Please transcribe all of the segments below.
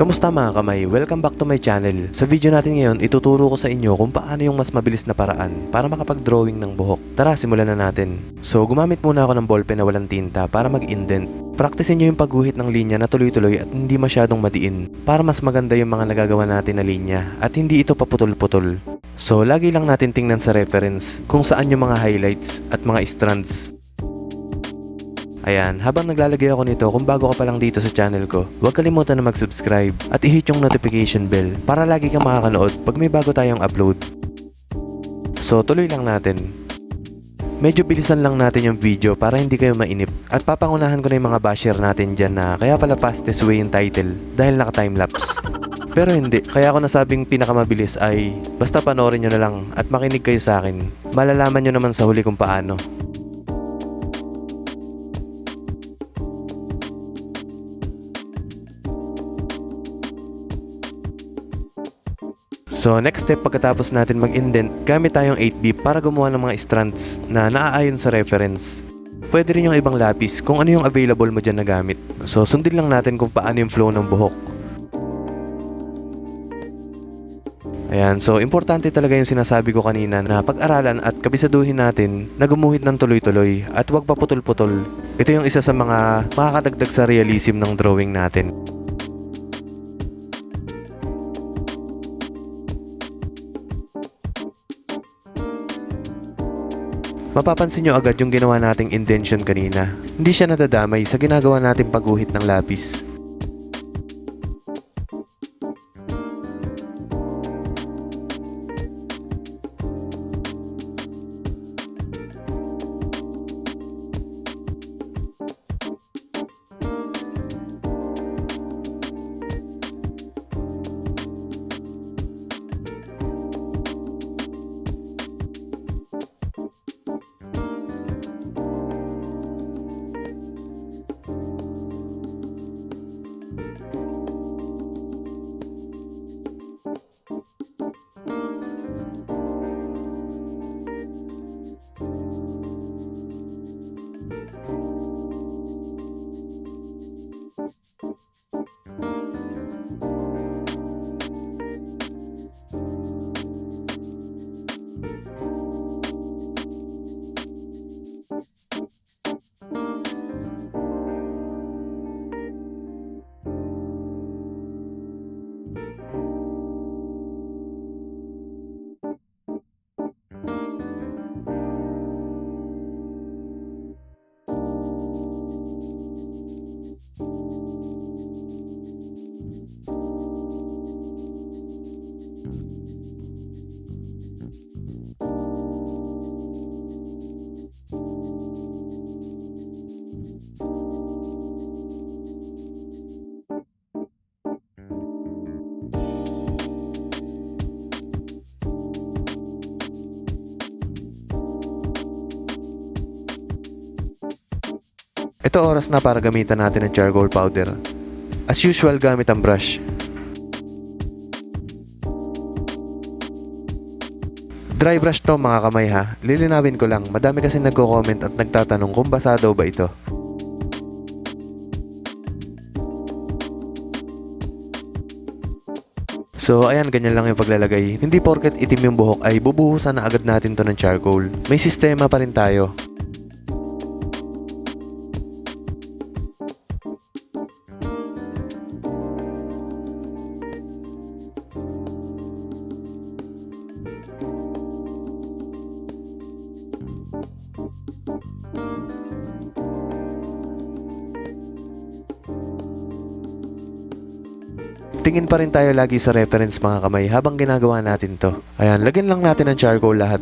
Kamusta mga kamay? Welcome back to my channel. Sa video natin ngayon, ituturo ko sa inyo kung paano yung mas mabilis na paraan para makapag-drawing ng buhok. Tara, simulan na natin. So, gumamit muna ako ng ballpen na walang tinta para mag-indent. Praktisin nyo yung pagguhit ng linya na tuloy-tuloy at hindi masyadong madiin para mas maganda yung mga nagagawa natin na linya at hindi ito paputol-putol. So, lagi lang natin tingnan sa reference kung saan yung mga highlights at mga strands. Ayan, habang naglalagay ako nito, kung bago ka pa lang dito sa channel ko, huwag kalimutan na mag-subscribe at i-hit yung notification bell para lagi kang makakanood pag may bago tayong upload. So, tuloy lang natin. Medyo bilisan lang natin yung video para hindi kayo mainip at papangunahan ko na yung mga basher natin dyan na kaya pala fastest way yung title dahil naka-timelapse. Pero hindi, kaya ako nasabing pinakamabilis ay basta panoorin nyo na lang at makinig kayo sa akin. Malalaman nyo naman sa huli kung paano. So next step, pagkatapos natin mag-indent, gamit tayong 8B para gumawa ng mga strands na naaayon sa reference. Pwede rin yung ibang lapis kung ano yung available mo dyan na gamit. So sundin lang natin kung paano yung flow ng buhok. Ayan, so importante talaga yung sinasabi ko kanina na pag-aralan at kabisaduhin natin na gumuhit ng tuloy-tuloy at huwag paputol-putol. Ito yung isa sa mga makakadagdag sa realism ng drawing natin. Mapapansin nyo agad yung ginawa nating indention kanina. Hindi siya nadadamay sa ginagawa nating pagguhit ng lapis. Ito oras na para gamitan natin ng charcoal powder. As usual, gamit ang brush. Dry brush to mga kamay ha. Lilinawin ko lang, madami kasi nagko-comment at nagtatanong kung basa daw ba ito. So ayan, ganyan lang yung paglalagay. Hindi porket itim yung buhok ay bubuhusan na agad natin to ng charcoal. May sistema pa rin tayo. Tingin pa rin tayo lagi sa reference mga kamay habang ginagawa natin to. Ayan, lagyan lang natin ng charcoal lahat.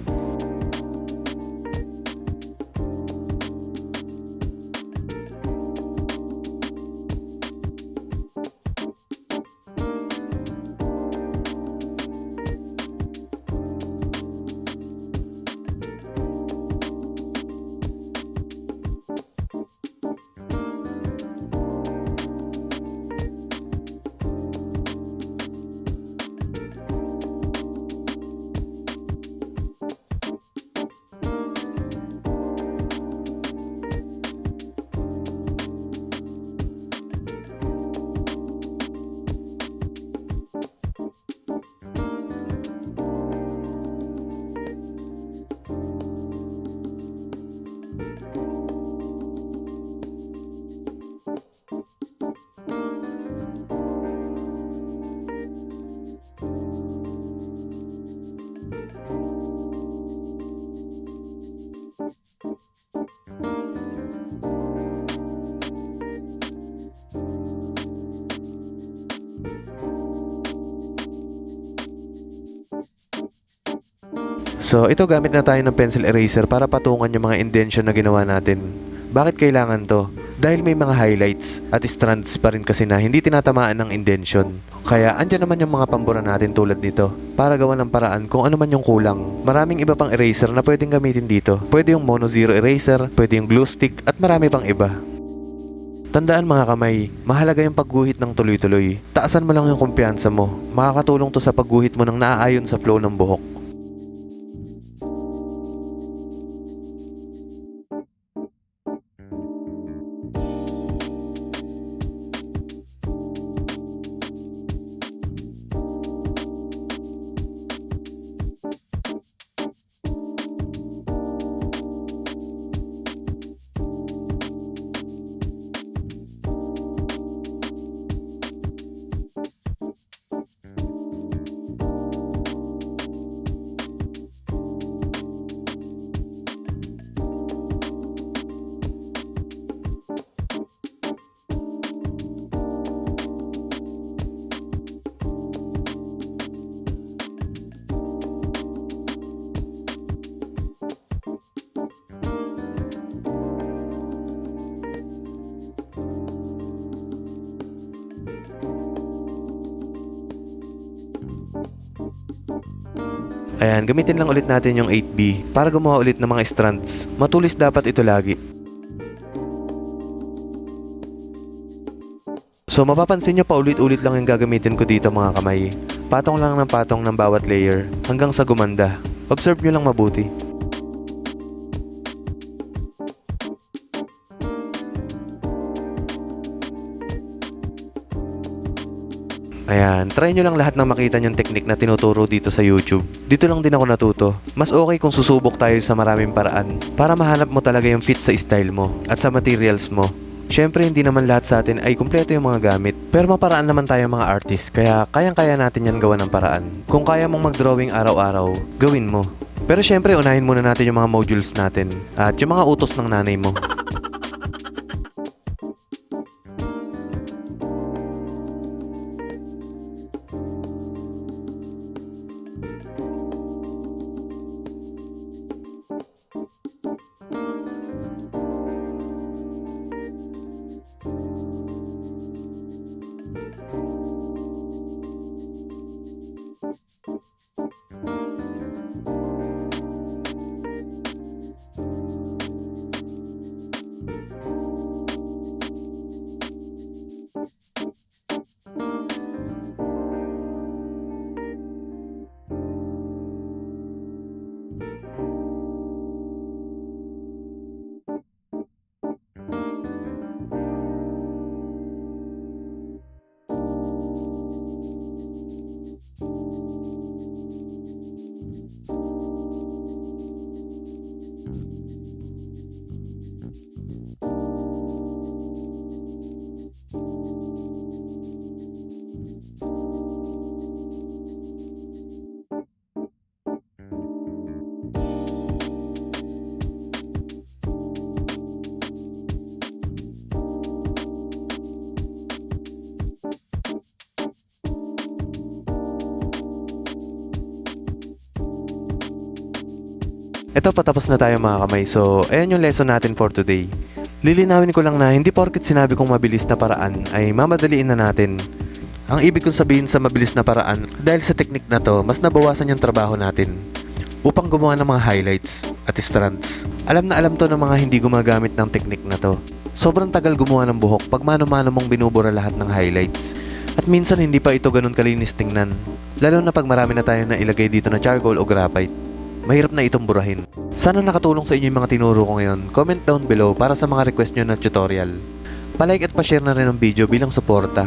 So ito, gamit na tayo ng pencil eraser para patungan yung mga indention na ginawa natin. Bakit kailangan to? Dahil may mga highlights at strands pa rin kasi na hindi tinatamaan ng indention. Kaya andyan naman yung mga pambura natin tulad nito para gawa ng paraan kung ano man yung kulang. Maraming iba pang eraser na pwedeng gamitin dito. Pwede yung mono zero eraser, pwede yung glue stick at marami pang iba. Tandaan mga kamay, mahalaga yung pagguhit ng tuloy-tuloy. Taasan mo lang yung kumpiyansa mo. Makakatulong to sa pagguhit mo ng naaayon sa flow ng buhok. Ayan, gamitin lang ulit natin yung 8B para gumawa ulit ng mga strands. Matulis dapat ito lagi. So mapapansin nyo, paulit-ulit lang yung gagamitin ko dito mga kamay. Patong lang ng patong ng bawat layer hanggang sa gumanda. Observe nyo lang mabuti. Ayan, try nyo lang lahat na makita nyong technique na tinuturo dito sa YouTube. Dito lang din ako natuto. Mas okay kung susubok tayo sa maraming paraan para mahanap mo talaga yung fit sa style mo at sa materials mo. Syempre, hindi naman lahat sa atin ay kumpleto yung mga gamit. Pero maparaan naman tayo mga artist, kaya kayang-kaya natin yan gawa ng paraan. Kung kaya mong mag-drawing araw-araw, gawin mo. Pero syempre, unahin muna natin yung mga modules natin at yung mga utos ng nanay mo. Ito, patapos na tayo mga kamay. So, ayan yung lesson natin for today. Lilinawin ko lang na hindi porket sinabi kong mabilis na paraan ay mamadaliin na natin. Ang ibig kong sabihin sa mabilis na paraan, dahil sa technique na to, mas nabawasan yung trabaho natin upang gumawa ng mga highlights at strands. Alam na alam to ng mga hindi gumagamit ng technique na to. Sobrang tagal gumawa ng buhok pag mano-mano mong binubura lahat ng highlights. At minsan hindi pa ito ganun kalinis tingnan. Lalo na pag marami na tayo na ilagay dito na charcoal o graphite. Mahirap na itong burahin. Sana nakatulong sa inyo yung mga tinuro ko ngayon. Comment down below para sa mga request nyo na tutorial. Palike at pa-share na rin ang video bilang suporta.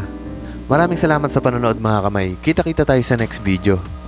Maraming salamat sa panonood mga kamay. Kita-kita tayo sa next video.